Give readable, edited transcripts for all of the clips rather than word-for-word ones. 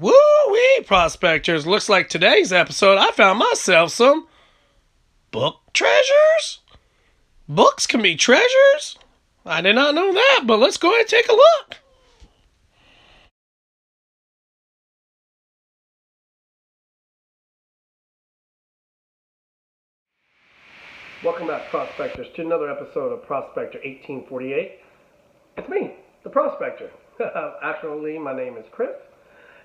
Woo-wee, prospectors. Looks like today's episode I found myself some book treasures. Books can be treasures? I did not know that, but let's go ahead and take a look. Welcome back, prospectors, to another episode of Prospector 1848. It's me, the prospector. Actually, my name is Chris,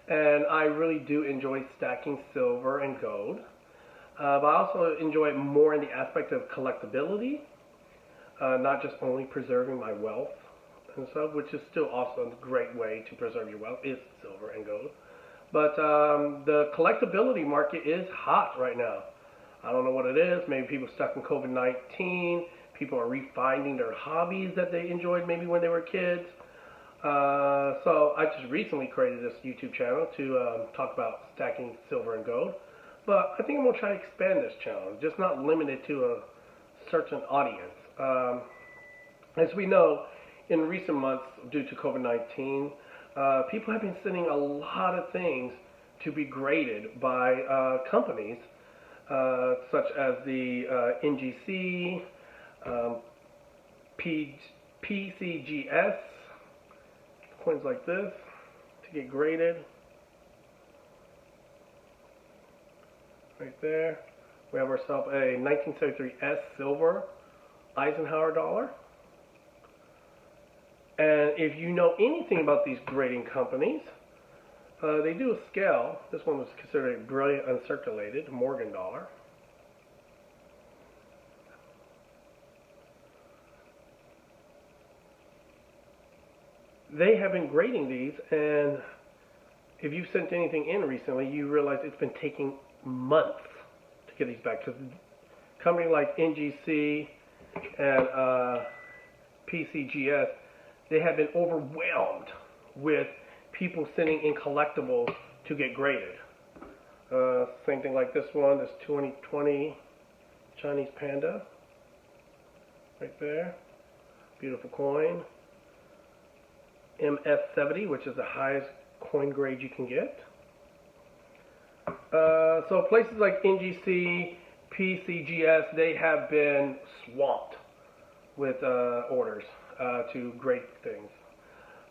and I really do enjoy stacking silver and gold. But I also enjoy it more in the aspect of collectability, not just only preserving my wealth and stuff, which is still also a great way to preserve your wealth, is silver and gold. But the collectability market is hot right now. I don't know what it is. Maybe people stuck in COVID-19. People are refinding their hobbies that they enjoyed maybe when they were kids. So I just recently created this YouTube channel to talk about stacking silver and gold. But I think I'm going to try to expand this channel, just not limited to a certain audience. As we know, in recent months, due to COVID-19, people have been sending a lot of things to be graded by companies, such as the NGC, PCGS, coins like this, to get graded. Right there. We have ourselves a 1973 S silver Eisenhower dollar. And if you know anything about these grading companies, they do a scale. This one was considered a brilliant uncirculated Morgan dollar. They have been grading these, and if you've sent anything in recently, you realize it's been taking months to get these back. Because companies like NGC and PCGS, they have been overwhelmed with people sending in collectibles to get graded. Same thing like this one, this 2020 Chinese panda, right there. Beautiful coin. MS70, which is the highest coin grade you can get. So places like NGC, PCGS, they have been swamped with orders to grade things.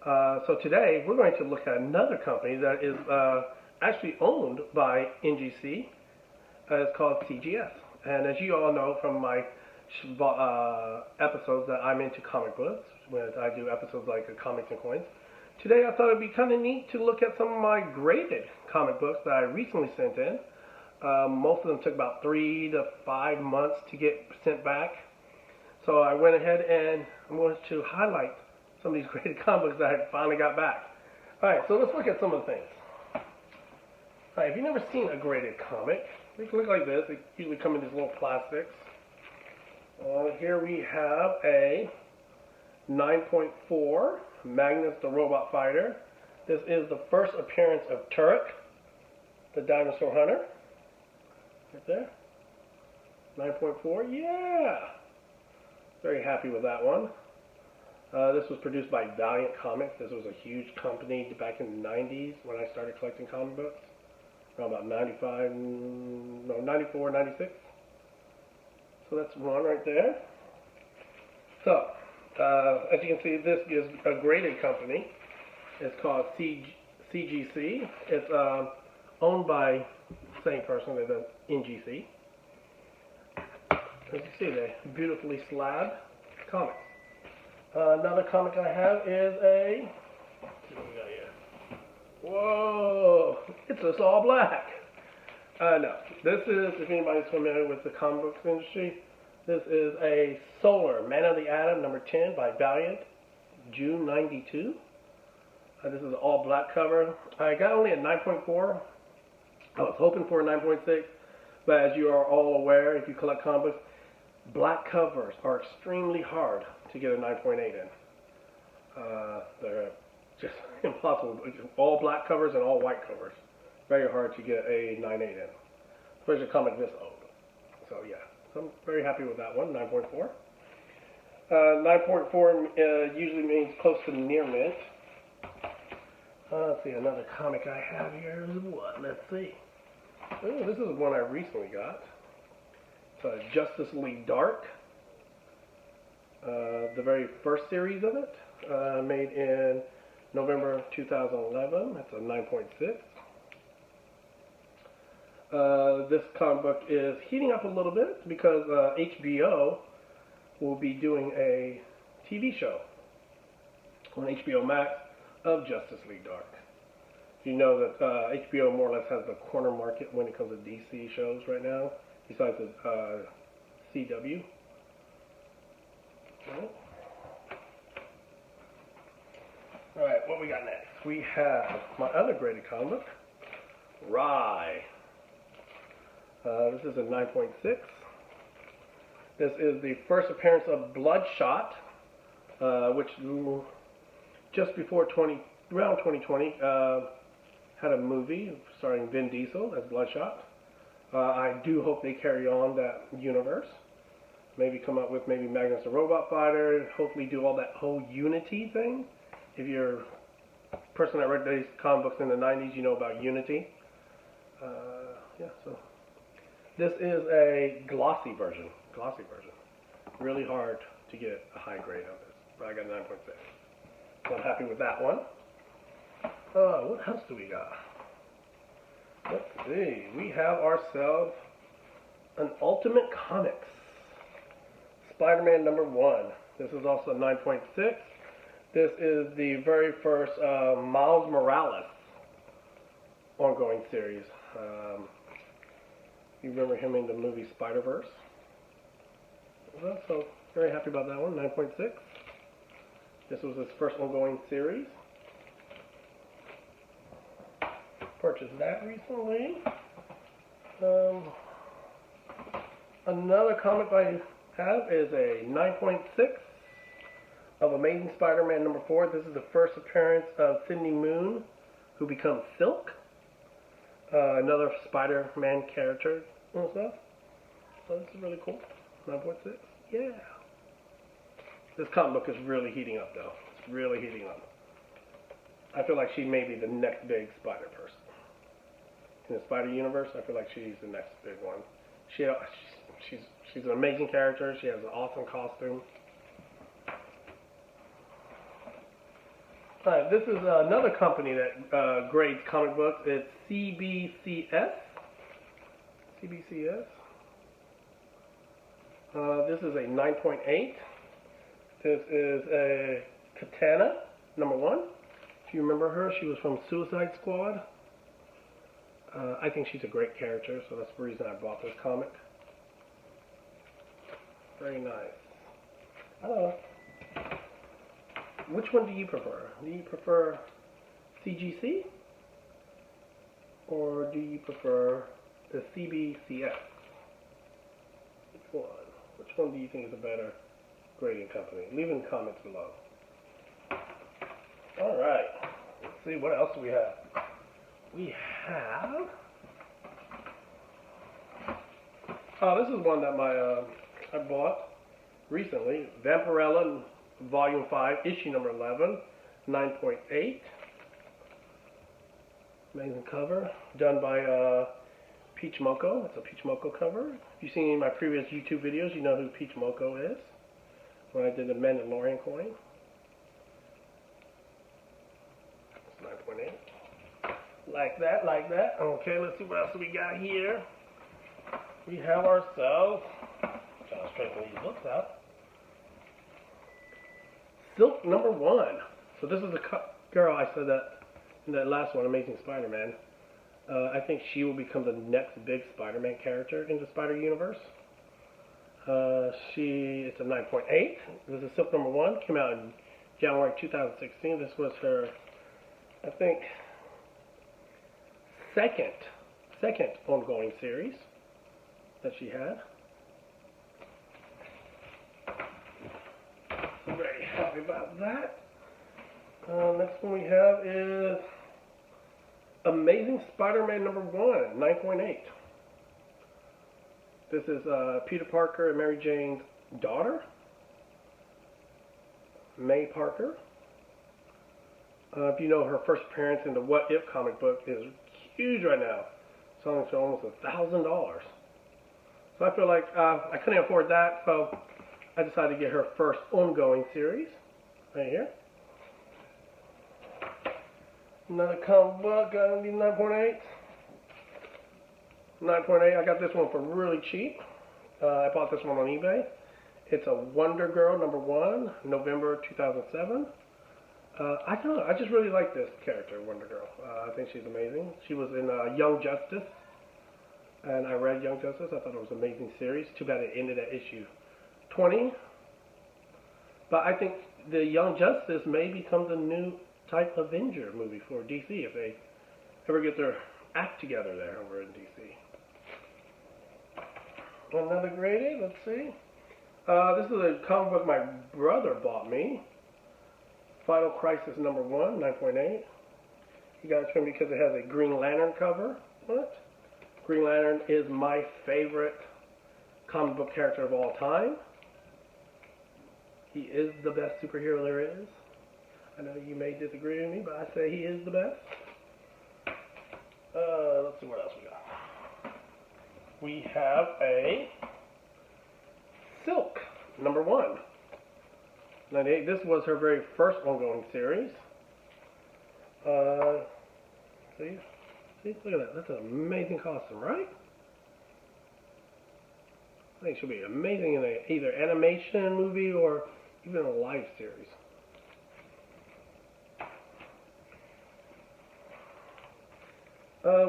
So today we're going to look at another company that is actually owned by NGC. It's called CGS. And as you all know from my episodes that I'm into comic books, when I do episodes like Comics and Coins. Today I thought it'd be kind of neat to look at some of my graded comic books that I recently sent in. Most of them took about 3 to 5 months to get sent back. So I went ahead and I'm going to highlight some of these graded comic books that I finally got back. Alright, so let's look at some of the things. Alright, if you've never seen a graded comic, they can look like this. They usually come in these little plastics. Here we have a 9.4 Magnus the Robot Fighter. This is the first appearance of Turek, the dinosaur hunter. Right there. 9.4, yeah! Very happy with that one. This was produced by Valiant Comics. This was a huge company back in the 90s when I started collecting comic books. Around about 94, 96. So that's one right there. So, as you can see, this is a graded company. It's called CGC. It's owned by the same person as NGC. As you see, they're beautifully slabbed comics. Another comic I have is a... Let's see what we got here. Whoa! It's just all black. No, this is, if anybody's familiar with the comic books industry, this is a Solar Man of the Atom number 10 by Valiant, June 92. This is an all black cover. I got only a 9.4. I was hoping for a 9.6, but as you are all aware, if you collect comic books, black covers are extremely hard to get a 9.8 in. They're just impossible. All black covers and all white covers. Very hard to get a 9.8 in, especially a comic this old. So yeah, so I'm very happy with that one, 9.4. 9.4 usually means close to near mint. Let's see, another comic I have here is what? Let's see. Oh, this is one I recently got. It's Justice League Dark. The very first series of it, made in November 2011. That's a 9.6. This comic book is heating up a little bit because HBO will be doing a TV show on HBO Max of Justice League Dark. You know that HBO more or less has the corner market when it comes to DC shows right now, besides the CW. Alright, what we got next? We have my other graded comic book, Rye. This is a 9.6. This is the first appearance of Bloodshot, which just before around 2020 had a movie starring Vin Diesel as Bloodshot. I do hope they carry on that universe. Maybe come up with maybe Magnus the Robot Fighter, hopefully do all that whole Unity thing. If you're a person that read these comic books in the 90s, you know about Unity. Yeah, so this is a glossy version. Really hard to get a high grade on this, but I got a 9.6. So I'm happy with that one. What else do we got? Let's see. We have ourselves an Ultimate Comics Spider-Man #1. This is also a 9.6. This is the very first Miles Morales ongoing series. You remember him in the movie Spider-Verse? So very happy about that one. 9.6. This was his first ongoing series. Purchased that recently. Another comic I have is a 9.6 of Amazing Spider-Man #4. This is the first appearance of Sydney Moon, who becomes Silk. Another Spider-Man character and stuff. So this is really cool. 9.6. Yeah. This comic book is really heating up, though. It's really heating up. I feel like she may be the next big Spider person. In the Spider universe, I feel like she's the next big one. She's an amazing character. She has an awesome costume. Alright, this is another company that grades comic books. It's CBCS. CBCS. This is a 9.8. This is a Katana #1. If you remember her, she was from Suicide Squad. I think she's a great character, so that's the reason I bought this comic. Very nice. I don't know. Which one do you prefer? Do you prefer CGC? Or do you prefer the CBCS? Which one? Which one do you think is a better grading company? Leave in the comments below. Alright. Let's see, what else do we have? We have... this is one that I bought recently. Vampirella Volume 5, Issue number 11, 9.8. Amazing cover. Done by Peach Moko. It's a Peach Moko cover. If you've seen my previous YouTube videos, you know who Peach Moko is. When I did the Mandalorian coin. It's 9.8. Like that, like that. Okay, let's see what else we got here. We have ourselves, trying to straighten these books out, Silk #1. So this is the girl I said that in that last one, Amazing Spider-Man. I think she will become the next big Spider-Man character in the Spider Universe. It's a 9.8. This is Silk #1. Came out in January 2016. This was her, I think, second ongoing series that she had. So very happy about that. Next one we have is Amazing Spider-Man #1, 9.8. This is Peter Parker and Mary Jane's daughter, May Parker. If you know, her first appearance in the What If comic book is huge right now, selling for almost $1,000. So I feel like I couldn't afford that, so I decided to get her first ongoing series right here. Another comic book, 9.8. 9.8. I got this one for really cheap. I bought this one on eBay. It's a Wonder Girl #1, November 2007. I don't know. I just really like this character, Wonder Girl. I think she's amazing. She was in Young Justice, and I read Young Justice. I thought it was an amazing series. Too bad it ended at issue 20. But I think the Young Justice may become the new type Avenger movie for DC if they ever get their act together there over in DC. Another graded, let's see. This is a comic book my brother bought me. Final Crisis #1, 9.8. He got it to me because it has a Green Lantern cover. What? Green Lantern is my favorite comic book character of all time. He is the best superhero there is. I know you may disagree with me, but I say he is the best. Let's see what else we got. We have a Silk #1. 98. This was her very first ongoing series. See, look at that. That's an amazing costume, right? I think she'll be amazing in either animation movie or even a live series.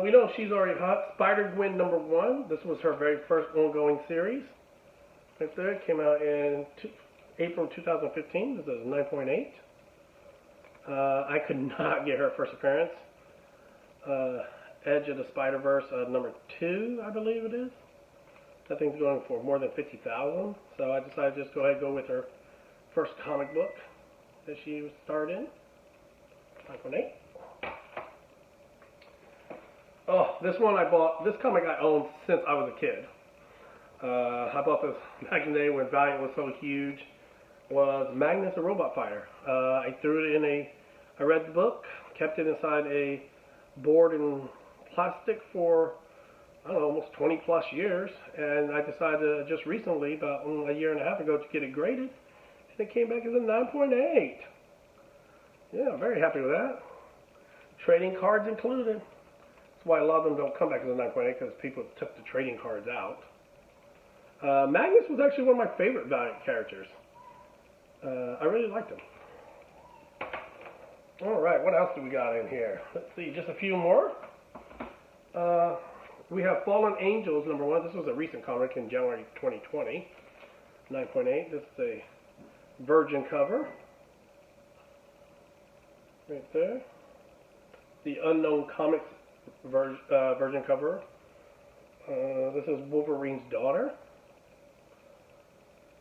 We know she's already hot. Spider-Gwen #1. This was her very first ongoing series. Right there. It came out in April 2015. This is 9.8. I could not get her first appearance. Edge of the Spider-Verse #2, I believe it is. That thing's going for more than $50,000. So I decided to just go ahead and go with her first comic book that she starred in. 9.8. Oh, this one I bought. This comic I owned since I was a kid. I bought this back in the day when Valiant was so huge. Was Magnus a Robot Fighter? I threw it in I read the book, kept it inside a board in plastic for, I don't know, almost 20 plus years, and I decided just recently, about a year and a half ago, to get it graded, and it came back as a 9.8. Yeah, I'm very happy with that. Trading cards included. That's why a lot of them don't come back as a 9.8, because people took the trading cards out. Magnus was actually one of my favorite Valiant characters. I really liked him. Alright, what else do we got in here? Let's see, just a few more. We have Fallen Angels #1. This was a recent comic in January 2020. 9.8. This is a Virgin cover. Right there. The Unknown Comics Virgin cover. This is Wolverine's daughter.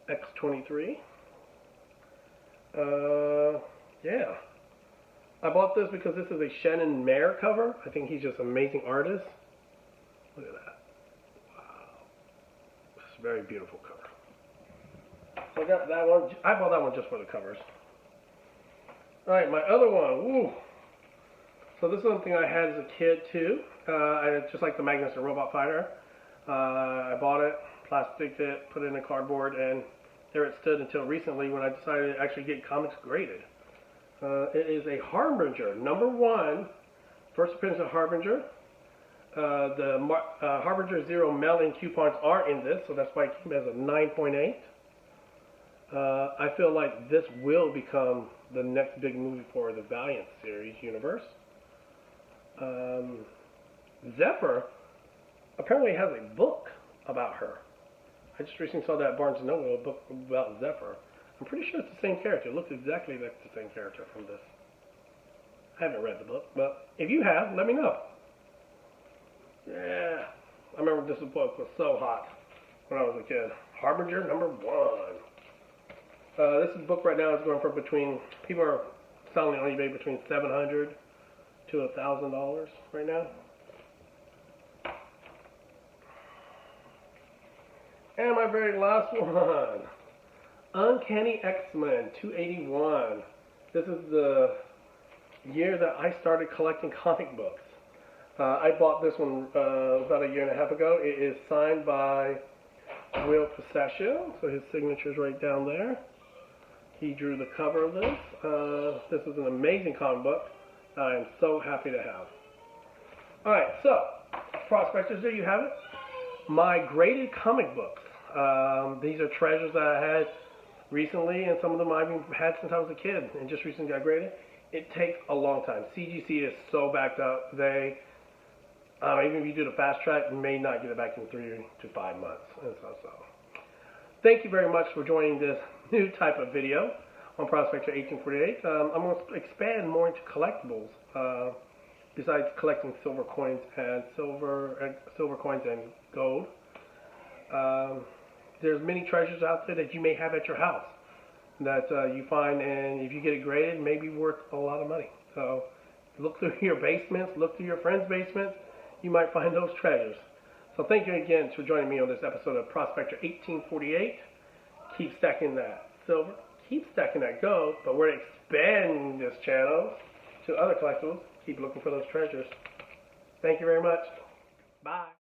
X-23. Yeah. I bought this because this is a Shannon Mayer cover. I think he's just an amazing artist. Look at that. Wow. It's a very beautiful cover. So I got that one. I bought that one just for the covers. Alright, my other one. Woo. So this is something I had as a kid too. I just like the Magnus the Robot Fighter. I bought it, plasticed it, put it in a cardboard, and there it stood until recently when I decided to actually get comics graded. It is a Harbinger #1. First appearance of Harbinger. The Harbinger Zero mail-in coupons are in this, so that's why it came as a 9.8. I feel like this will become the next big movie for the Valiant series universe. Zephyr apparently has a book about her. I just recently saw that Barnes & Noble, a book about Zephyr. I'm pretty sure it's the same character. It looks exactly like the same character from this. I haven't read the book, but if you have, let me know. Yeah, I remember this book was so hot when I was a kid. Harbinger #1. This book right now is going for people are selling on eBay between $700 to $1,000 right now. And my very last one, Uncanny X-Men 281. This is the year that I started collecting comic books. I bought this one about a year and a half ago. It is signed by Will Possession, so his signature is right down there. He drew the cover of this. This is an amazing comic book I am so happy to have. Alright, so, prospectors, there you have it. My graded comic books. These are treasures that I had recently, and some of them I've even had since I was a kid and just recently got graded. It takes a long time. CGC is so backed up. They, even if you do the fast track, you may not get it back in 3 to 5 months. And so. Thank you very much for joining this new type of video on Prospector 1848. I'm going to expand more into collectibles. Besides collecting silver coins and gold, there's many treasures out there that you may have at your house that you find, and if you get it graded, may be worth a lot of money. So look through your basements, look through your friends' basements. You might find those treasures. So thank you again for joining me on this episode of Prospector 1848. Keep stacking that silver, keep stacking that gold, but we're expanding this channel to other collectibles. Keep looking for those treasures. Thank you very much. Bye.